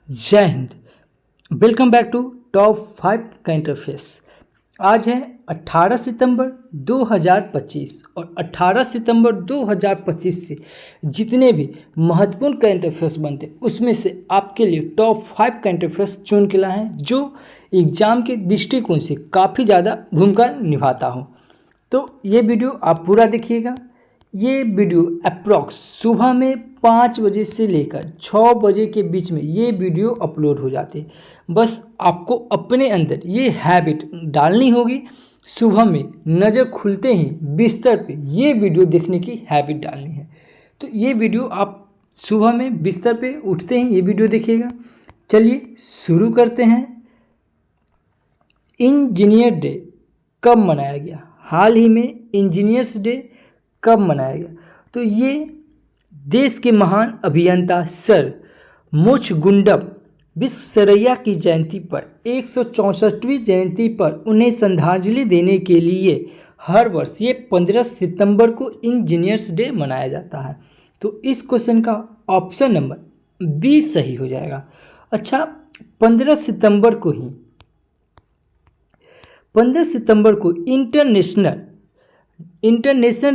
जय Hind. Welcome back to top 5 current affairs. आज है 18 सितंबर 2025 और 18 सितंबर 2025 से जितने भी महत्वपूर्ण करंट अफेयर्स बनते हैं उसमें से आपके लिए टॉप 5 करंट अफेयर्स चुन के लाए हैं जो एग्जाम के दृष्टिकोण से काफ़ी ज़्यादा भूमिका निभाता हो। तो ये वीडियो आप पूरा देखिएगा। ये वीडियो अप्रॉक्स सुबह में 5 बजे से लेकर 6 बजे के बीच में ये वीडियो अपलोड हो जाते हैं। बस आपको अपने अंदर ये हैबिट डालनी होगी, सुबह में नज़र खुलते ही बिस्तर पे ये वीडियो देखने की हैबिट डालनी है। तो ये वीडियो आप सुबह में बिस्तर पे उठते ही ये वीडियो देखिएगा। चलिए शुरू करते हैं। इंजीनियर डे कब मनाया गया? हाल ही में इंजीनियर्स डे कब मनाया गया? तो ये देश के महान अभियंता सर मुचगुंडम विश्वेश्वरैया की जयंती पर 164वीं जयंती पर उन्हें श्रद्धांजलि देने के लिए हर वर्ष ये 15 सितंबर को इंजीनियर्स डे मनाया जाता है। तो इस क्वेश्चन का ऑप्शन नंबर बी सही हो जाएगा। अच्छा, 15 सितंबर को ही 15 सितंबर को इंटरनेशनल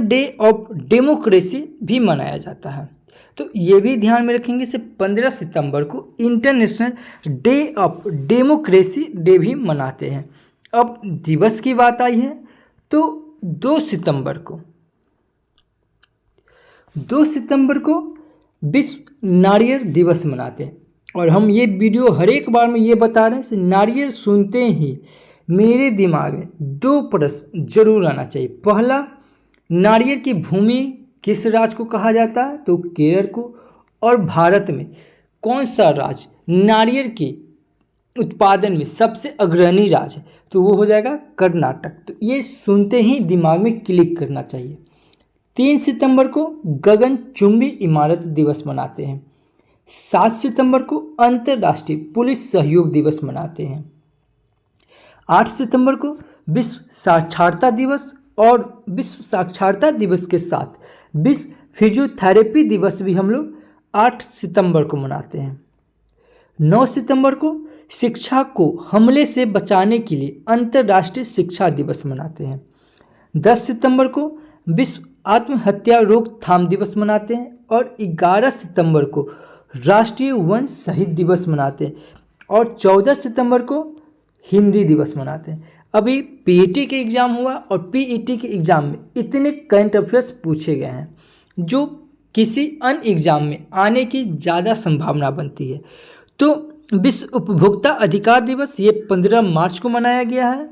डे ऑफ डेमोक्रेसी भी मनाया जाता है। तो ये भी ध्यान में रखेंगे, सिर्फ 15 सितंबर को international day of democracy day भी मनाते हैं। अब दिवस की बात आई है तो 2 सितंबर को विश्व नारियल दिवस मनाते हैं। और हम ये वीडियो हर एक बार में ये बता रहे हैं, नारियल सुनते ही मेरे दिमाग में 2 प्रश्न जरूर आना चाहिए। पहला, नारियल की भूमि किस राज्य को कहा जाता है? तो केरल को। और भारत में कौन सा राज्य नारियल के उत्पादन में सबसे अग्रणी राज्य है? तो वो हो जाएगा कर्नाटक। तो ये सुनते ही दिमाग में क्लिक करना चाहिए। 3 सितंबर को गगनचुंबी इमारत दिवस मनाते हैं। 7 सितंबर को अंतर्राष्ट्रीय पुलिस सहयोग दिवस मनाते हैं। 8 सितंबर को विश्व साक्षरता दिवस और विश्व साक्षरता दिवस के साथ विश्व फिजियोथेरेपी दिवस भी हम लोग 8 सितंबर को मनाते हैं। 9 सितंबर को शिक्षा को हमले से बचाने के लिए अंतर्राष्ट्रीय शिक्षा दिवस मनाते हैं। 10 सितंबर को विश्व आत्महत्या रोकथाम दिवस मनाते हैं। और 11 सितंबर को राष्ट्रीय वन शहीद दिवस मनाते हैं। और 14 सितंबर को हिंदी दिवस मनाते हैं। अभी पीईटी के एग्ज़ाम हुआ और पीईटी के एग्ज़ाम में इतने करंट अफेयर्स पूछे गए हैं जो किसी अन्य एग्ज़ाम में आने की ज़्यादा संभावना बनती है। तो विश्व उपभोक्ता अधिकार दिवस ये 15 मार्च को मनाया गया है।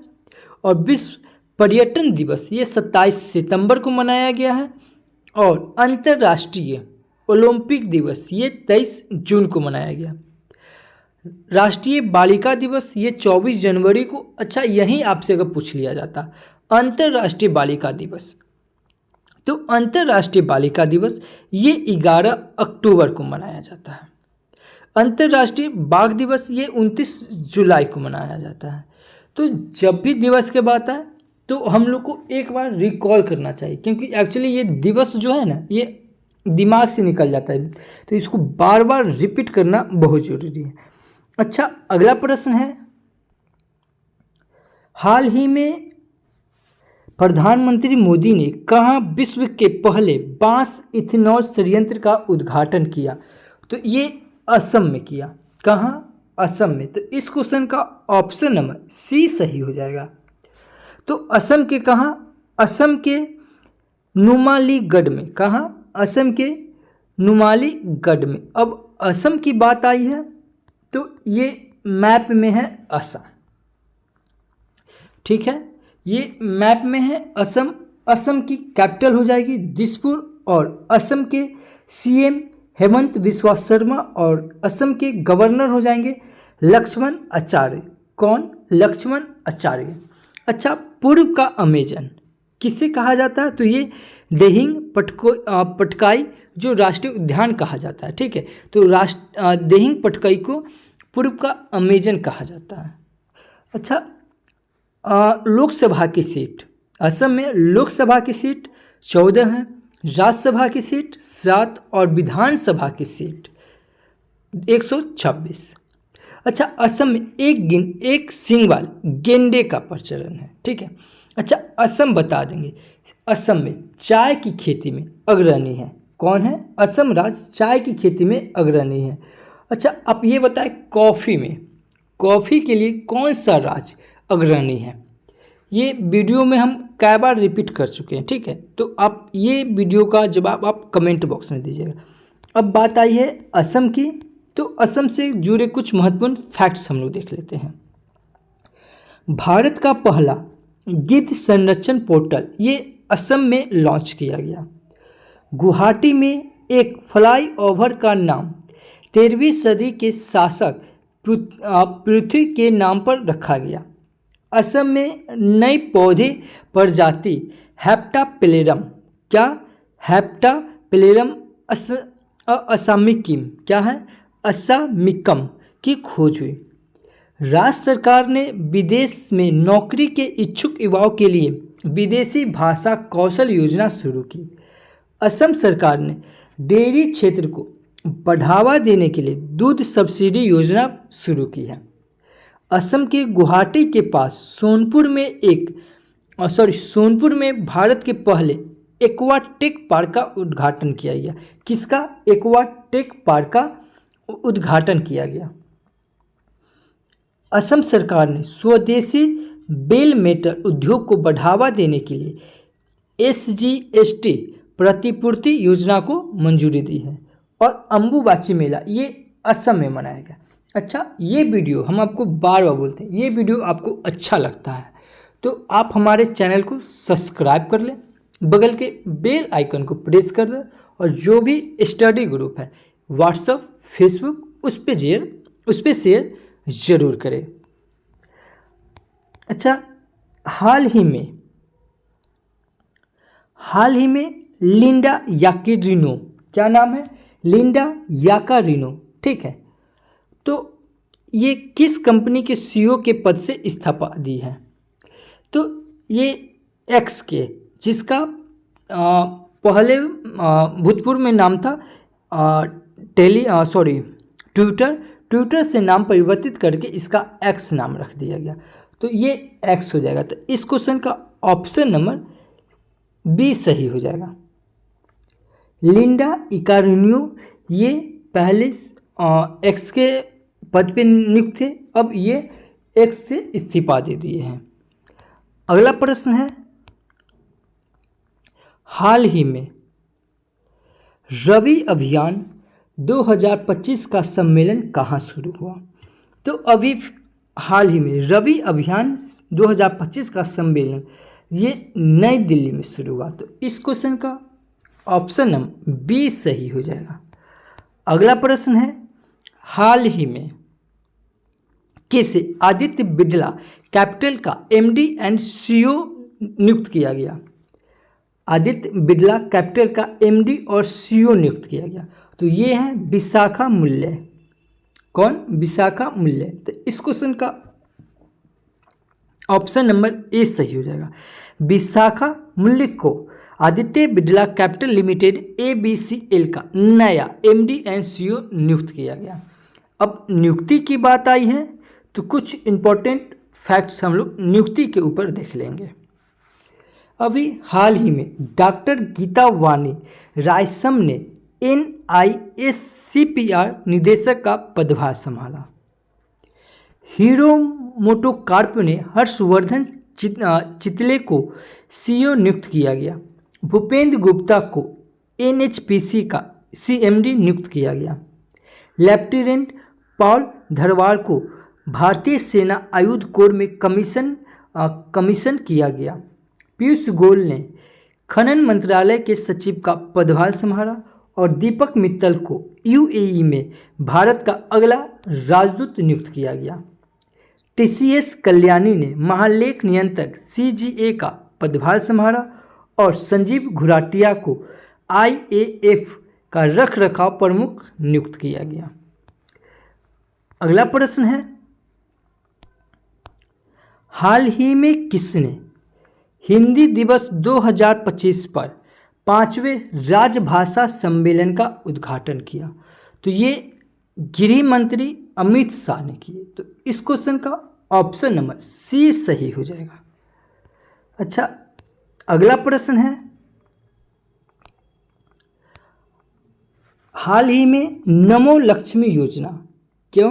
और विश्व पर्यटन दिवस ये 27 सितंबर को मनाया गया है। और अंतर्राष्ट्रीय ओलंपिक दिवस ये 23 जून को मनाया गया। राष्ट्रीय बालिका दिवस ये 24 जनवरी को। अच्छा, यहीं आपसे अगर पूछ लिया जाता अंतर्राष्ट्रीय बालिका दिवस, तो अंतर्राष्ट्रीय बालिका दिवस ये 11 अक्टूबर को मनाया जाता है। अंतर्राष्ट्रीय बाघ दिवस ये 29 जुलाई को मनाया जाता है। तो जब भी दिवस की बात आए तो हम लोग को एक बार रिकॉल करना चाहिए, क्योंकि एक्चुअली ये दिवस जो है ना ये दिमाग से निकल जाता है, तो इसको बार बार रिपीट करना बहुत ज़रूरी है। अच्छा, अगला प्रश्न है, हाल ही में प्रधानमंत्री मोदी ने कहाँ विश्व के पहले बांस इथेनॉल संयंत्र का उद्घाटन किया? तो ये असम में किया। कहाँ? असम में। तो इस क्वेश्चन का ऑप्शन नंबर सी सही हो जाएगा। तो असम के कहाँ? असम के नुमालीगढ़ में। कहाँ? असम के नुमालीगढ़ में। अब असम की बात आई है तो ये मैप में है असम, ठीक है, ये मैप में है असम। असम की कैपिटल हो जाएगी दिसपुर। और असम के सीएम हेमंत बिस्वा शर्मा और असम के गवर्नर हो जाएंगे लक्ष्मण आचार्य। कौन? लक्ष्मण आचार्य। अच्छा, पूर्व का अमेजन किसे कहा जाता है? तो ये दिहिंग पटकाई जो राष्ट्रीय उद्यान कहा जाता है, ठीक है। तो दिहिंग पटकाई को पूर्व का अमेजन कहा जाता है। अच्छा, लोकसभा की सीट असम में लोकसभा की सीट 14 है, राज्यसभा की सीट 7 और विधानसभा की सीट 126। अच्छा, असम में एक सींग वाले गेंडे का प्रचलन है, ठीक है। अच्छा, असम बता देंगे, असम में चाय की खेती में अग्रणी है। कौन है? असम राज्य चाय की खेती में अग्रणी है। अच्छा, आप ये बताएं, कॉफ़ी के लिए कौन सा राज्य अग्रणी है? ये वीडियो में हम कई बार रिपीट कर चुके हैं, ठीक है। तो आप ये वीडियो का जवाब आप कमेंट बॉक्स में दीजिएगा। अब बात आई है असम की, तो असम से जुड़े कुछ महत्वपूर्ण फैक्ट्स हम लोग देख लेते हैं। भारत का पहला गिद्ध संरक्षण पोर्टल ये असम में लॉन्च किया गया। गुवाहाटी में एक फ्लाईओवर का नाम 13वीं सदी के शासक पृथ्वी के नाम पर रखा गया। असम में नई पौधे प्रजाति हेप्टाप्लेरम, क्या? हेप्टाप्लेरम असामिकम, क्या है? असामिकम की खोज हुई। राज्य सरकार ने विदेश में नौकरी के इच्छुक युवाओं के लिए विदेशी भाषा कौशल योजना शुरू की। असम सरकार ने डेयरी क्षेत्र को बढ़ावा देने के लिए दूध सब्सिडी योजना शुरू की है। असम के गुवाहाटी के पास सोनपुर में भारत के पहले एक्वाटेक पार्क का उद्घाटन किया गया। किसका? एक्वाटेक पार्क का उद्घाटन किया गया। असम सरकार ने स्वदेशी बेल मेटल उद्योग को बढ़ावा देने के लिए SGST प्रतिपूर्ति योजना को मंजूरी दी है। और अम्बुबाची मेला ये असम में मनाया गया। अच्छा, ये वीडियो हम आपको बार बार बोलते हैं, ये वीडियो आपको अच्छा लगता है तो आप हमारे चैनल को सब्सक्राइब कर लें, बगल के बेल आइकन को प्रेस कर दें, और जो भी स्टडी ग्रुप है व्हाट्सएप, फेसबुक, उस पर शेयर ज़रूर करें। अच्छा, हाल ही में लिंडा याकारिनो, क्या नाम है? लिंडा याकारिनो, ठीक है। तो ये किस कंपनी के CEO के पद से इस्तीफा दी है? तो ये एक्स के, जिसका पहले भूतपूर्व में नाम था ट्विटर से नाम परिवर्तित करके इसका एक्स नाम रख दिया गया, तो ये एक्स हो जाएगा। तो इस क्वेश्चन का ऑप्शन नंबर बी सही हो जाएगा। लिंडा याकारिनो ये पहले एक्स के पद पे नियुक्त थे, अब ये एक्स से इस्तीफा दे दिए हैं। अगला प्रश्न है, हाल ही में रवि अभियान 2025 का सम्मेलन कहाँ शुरू हुआ? तो अभी हाल ही में रवि अभियान 2025 का सम्मेलन ये नई दिल्ली में शुरू हुआ, तो इस क्वेश्चन का ऑप्शन नंबर बी सही हो जाएगा। अगला प्रश्न है, हाल ही में किसे आदित्य बिड़ला कैपिटल का MD एंड CEO नियुक्त किया गया? आदित्य बिड़ला कैपिटल का MD और CEO नियुक्त किया गया, तो ये है विशाखा मूल्य। कौन? विशाखा मूल्य। तो इस क्वेश्चन का ऑप्शन नंबर ए सही हो जाएगा। विशाखा मूल्य को Aditya Birla capital limited ABCL का नया MD एंड CEO नियुक्त किया गया। अब नियुक्ति की बात आई है तो कुछ इम्पोर्टेंट फैक्ट्स हम लोग नियुक्ति के ऊपर देख लेंगे। अभी हाल ही में डॉक्टर गीता वानी रायसम ने NISCPR निदेशक का पदभार संभाला। हीरो मोटोकॉर्प ने हर्षवर्धन चितले को CEO नियुक्त किया गया। भूपेंद्र गुप्ता को NHPC का CMD नियुक्त किया गया। लेफ्टिनेंट पॉल धरवाड़ को भारतीय सेना आयुध कोर में कमीशन किया गया। पीयूष गोयल ने खनन मंत्रालय के सचिव का पदभार संभाला और दीपक मित्तल को UAE में भारत का अगला राजदूत नियुक्त किया गया। TCS कल्याणी ने महालेख नियंत्रक CGA का पदभार संभाला और संजीव घुराटिया को IAF का रखरखाव प्रमुख नियुक्त किया गया। अगला प्रश्न है, हाल ही में किसने हिंदी दिवस 2025 पर 5वें राजभाषा सम्मेलन का उद्घाटन किया? तो ये गृह मंत्री अमित शाह ने किए। तो इस क्वेश्चन का ऑप्शन नंबर सी सही हो जाएगा। अच्छा, अगला प्रश्न है, हाल ही में नमो लक्ष्मी योजना, क्यों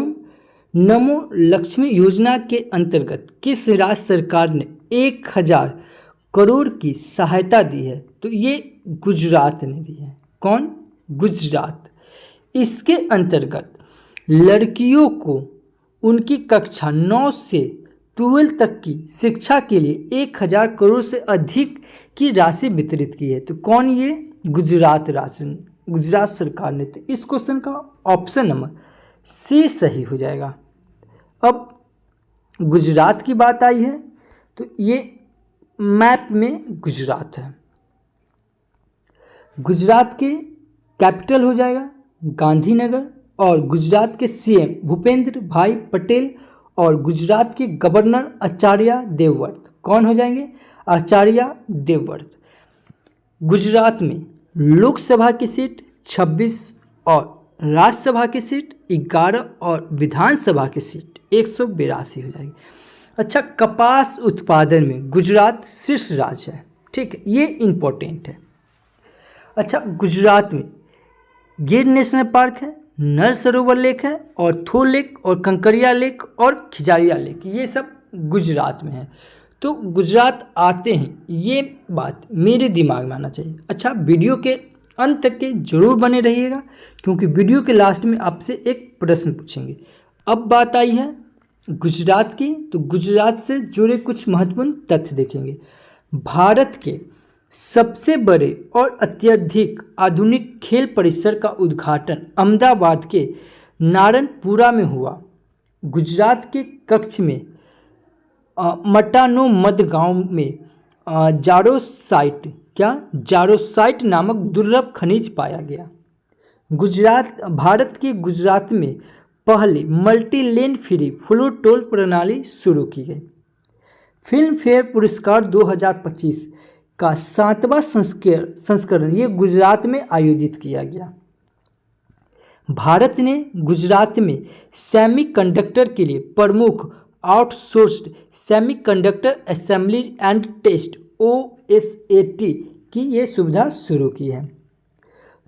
नमो लक्ष्मी योजना के अंतर्गत किस राज्य सरकार ने 1000 करोड़ की सहायता दी है? तो ये गुजरात ने दी है। कौन? गुजरात। इसके अंतर्गत लड़कियों को उनकी कक्षा 9 से 12 तक की शिक्षा के लिए 1000 करोड़ से अधिक की राशि वितरित की है। तो कौन? ये गुजरात सरकार ने। तो इस क्वेश्चन का ऑप्शन नंबर सी सही हो जाएगा। अब गुजरात की बात आई है तो ये मैप में गुजरात है। गुजरात के कैपिटल हो जाएगा गांधीनगर, और गुजरात के सीएम भूपेंद्र भाई पटेल और गुजरात के गवर्नर आचार्य देवव्रत। कौन हो जाएंगे? आचार्य देवव्रत। गुजरात में लोकसभा की सीट 26 और राज्यसभा की सीट 11 और विधानसभा की सीट 182 हो जाएगी। अच्छा, कपास उत्पादन में गुजरात शीर्ष राज्य है। ठीक है, ये इंपॉर्टेंट है। अच्छा, गुजरात में गिर नेशनल पार्क है, नर सरोवर लेक है, और थोल लेक और कंकरिया लेक और खिजारिया लेक, ये सब गुजरात में है। तो गुजरात आते हैं, ये बात मेरे दिमाग में आना चाहिए। अच्छा, वीडियो के अंत तक के जरूर बने रहिएगा, क्योंकि वीडियो के लास्ट में आपसे एक प्रश्न पूछेंगे। अब बात आई है गुजरात की, तो गुजरात से जुड़े कुछ महत्वपूर्ण तथ्य देखेंगे। भारत के सबसे बड़े और अत्यधिक आधुनिक खेल परिसर का उद्घाटन अहमदाबाद के नारायणपुरा में हुआ। गुजरात के कच्छ में मटानोमद गांव में जारोसाइट नामक दुर्लभ खनिज पाया गया। भारत के गुजरात में पहली multi lane free flow toll प्रणाली शुरू की गई। फिल्म फेयर पुरस्कार 2025 का 7वां संस्करण ये गुजरात में आयोजित किया गया। भारत ने गुजरात में सेमीकंडक्टर के लिए प्रमुख outsourced semiconductor assembly and test OSAT की ये सुविधा शुरू की है।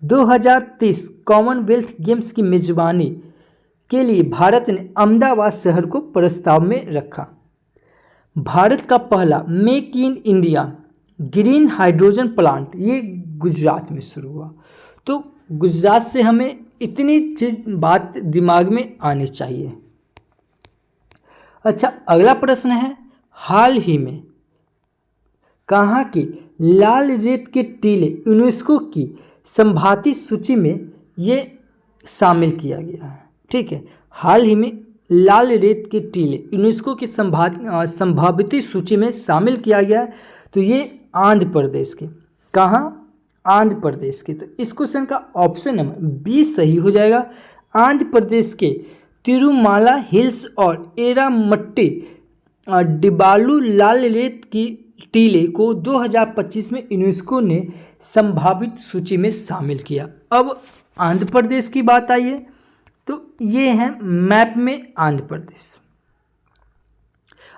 2030 कॉमनवेल्थ गेम्स की मेजबानी के लिए भारत ने अहमदाबाद शहर को प्रस्ताव में रखा। भारत का पहला make in India green hydrogen plant ये गुजरात में शुरू हुआ। तो गुजरात से हमें इतनी बात दिमाग में आनी चाहिए। अच्छा, अगला प्रश्न है, हाल ही में कहाँ की लाल रेत के टीले यूनेस्को की संभावित सूची में ये शामिल किया गया है। ठीक है, हाल ही में लाल रेत के टीले यूनेस्को की संभावित सूची में शामिल किया गया है। तो ये आंध्र प्रदेश के, कहाँ? आंध्र प्रदेश के। तो इस क्वेश्चन का ऑप्शन नंबर बी सही हो जाएगा। आंध्र प्रदेश के तिरुमाला हिल्स और एरामट्टी डिबालू लाल रेत की टीले को 2025 में यूनेस्को ने संभावित सूची में शामिल किया। अब आंध्र प्रदेश की बात आई है तो ये है मैप में आंध्र प्रदेश।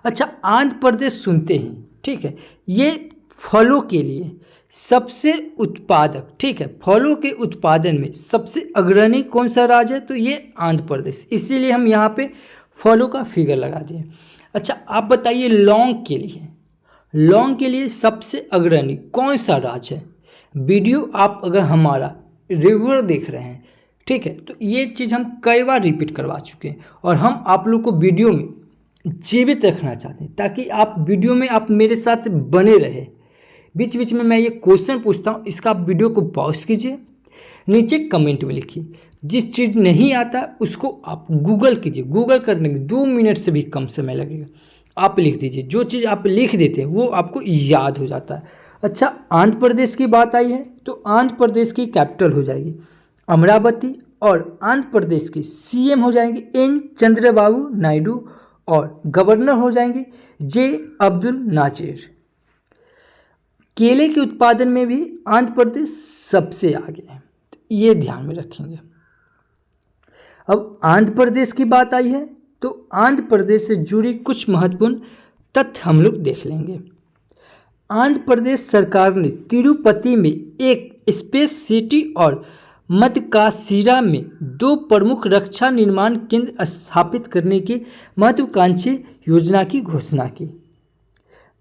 अच्छा, आंध्र प्रदेश सुनते ही, ठीक है, ये फलों के लिए सबसे उत्पादक, ठीक है, फलों के उत्पादन में सबसे अग्रणी कौन सा राज्य है? तो ये आंध्र प्रदेश, इसीलिए हम यहाँ पे फलों का फिगर लगा दिए। अच्छा, आप बताइए लौंग के लिए सबसे अग्रणी कौन सा राज्य है? वीडियो आप अगर हमारा रेगुलर देख रहे हैं, ठीक है, तो ये चीज़ हम कई बार रिपीट करवा चुके हैं और हम आप लोग को वीडियो में जीवित रखना चाहते हैं ताकि आप वीडियो में आप मेरे साथ बने रहे। बीच बीच में मैं ये क्वेश्चन पूछता हूँ, इसका आप वीडियो को पॉज कीजिए, नीचे कमेंट में लिखिए। जिस चीज़ नहीं आता उसको आप गूगल कीजिए, गूगल करने में 2 मिनट से भी कम समय लगेगा। आप लिख दीजिए, जो चीज़ आप लिख देते हैं वो आपको याद हो जाता है। अच्छा, आंध्र प्रदेश की बात आई है तो आंध्र प्रदेश की कैपिटल हो जाएगी अमरावती और आंध्र प्रदेश की सीएम हो जाएंगे N चंद्रबाबू नायडू और गवर्नर हो जाएंगे J अब्दुल नाजिर। केले के उत्पादन में भी आंध्र प्रदेश सबसे आगे है, तो ये ध्यान में रखेंगे। अब आंध्र प्रदेश की बात आई है तो आंध्र प्रदेश से जुड़ी कुछ महत्वपूर्ण तथ्य हम लोग देख लेंगे। आंध्र प्रदेश सरकार ने तिरुपति में एक स्पेस सिटी और मदकाशीरा में 2 प्रमुख रक्षा निर्माण केंद्र स्थापित करने की महत्वाकांक्षी योजना की घोषणा की।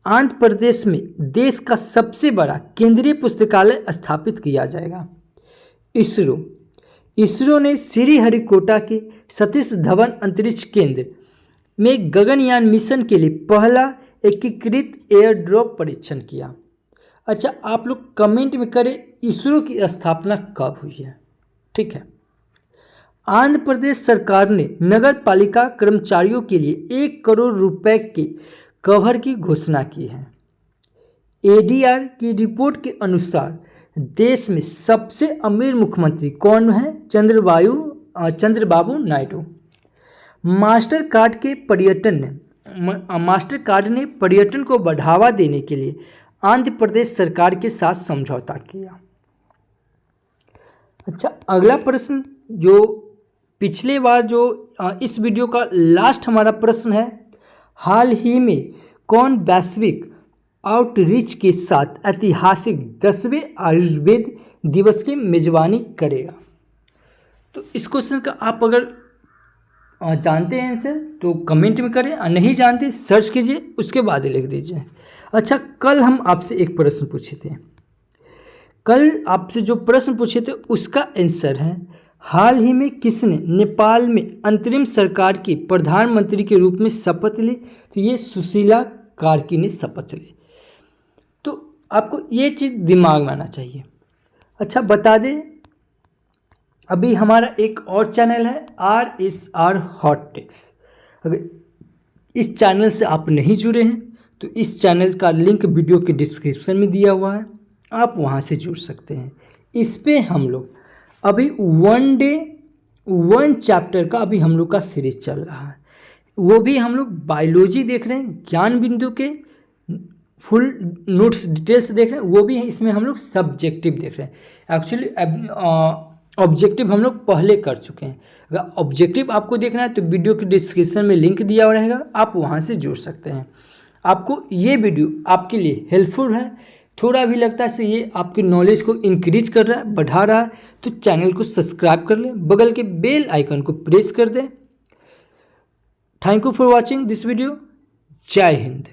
आंध्र प्रदेश में देश का सबसे बड़ा केंद्रीय पुस्तकालय स्थापित किया जाएगा। इसरो ने श्रीहरिकोटा के सतीश धवन अंतरिक्ष केंद्र में गगनयान मिशन के लिए पहला एकीकृत एयर ड्रॉप परीक्षण किया। अच्छा, आप लोग कमेंट में करें इसरो की स्थापना कब हुई है। ठीक है। आंध्र प्रदेश सरकार ने नगर पालिका कर्मचारियों के लिए 1 करोड़ रुपए के कवर की घोषणा की है। एडीआर की रिपोर्ट के अनुसार देश में सबसे अमीर मुख्यमंत्री कौन है? चंद्रबाबू नायडू। मास्टर कार्ड ने पर्यटन को बढ़ावा देने के लिए आंध्र प्रदेश सरकार के साथ समझौता किया। अच्छा, अगला प्रश्न जो पिछले बार जो इस वीडियो का लास्ट हमारा प्रश्न है, हाल ही में कौन वैश्विक आउटरीच के साथ ऐतिहासिक 10वें आयुर्वेद दिवस की मेजबानी करेगा? तो इस क्वेश्चन का आप अगर जानते हैं आंसर तो कमेंट में करें, और नहीं जानते सर्च कीजिए, उसके बाद लिख दीजिए। अच्छा, कल हम आपसे एक प्रश्न पूछे थे, कल आपसे जो प्रश्न पूछे थे उसका आंसर है हाल ही में किसने नेपाल में अंतरिम सरकार की प्रधानमंत्री के रूप में शपथ ली? तो ये सुशीला कार्की ने शपथ ली। तो आपको ये चीज़ दिमाग में आना चाहिए। अच्छा, बता दें अभी हमारा एक और चैनल है RSR हॉट टेक्स। अगर इस चैनल से आप नहीं जुड़े हैं तो इस चैनल का लिंक वीडियो के डिस्क्रिप्शन में दिया हुआ है, आप वहां से जुड़ सकते हैं। इस पे हम लोग अभी 1 डे 1 चैप्टर का अभी हम लोग का सीरीज चल रहा है, वो भी हम लोग बायोलॉजी देख रहे हैं, ज्ञान बिंदु के फुल नोट्स डिटेल्स देख रहे हैं, वो भी इसमें हम लोग सब्जेक्टिव देख रहे हैं। एक्चुअली ऑब्जेक्टिव हम लोग पहले कर चुके हैं। अगर ऑब्जेक्टिव आपको देखना है तो वीडियो के डिस्क्रिप्शन में लिंक दिया हुआ रहेगा, आप वहां से जुड़ सकते हैं। आपको ये वीडियो आपके लिए हेल्पफुल है, थोड़ा भी लगता है से ये आपकी नॉलेज को इंक्रीज कर रहा है, बढ़ा रहा है, तो चैनल को सब्सक्राइब कर लें, बगल के बेल आइकन को प्रेस कर दें। Thank you for watching this video. जय हिंद।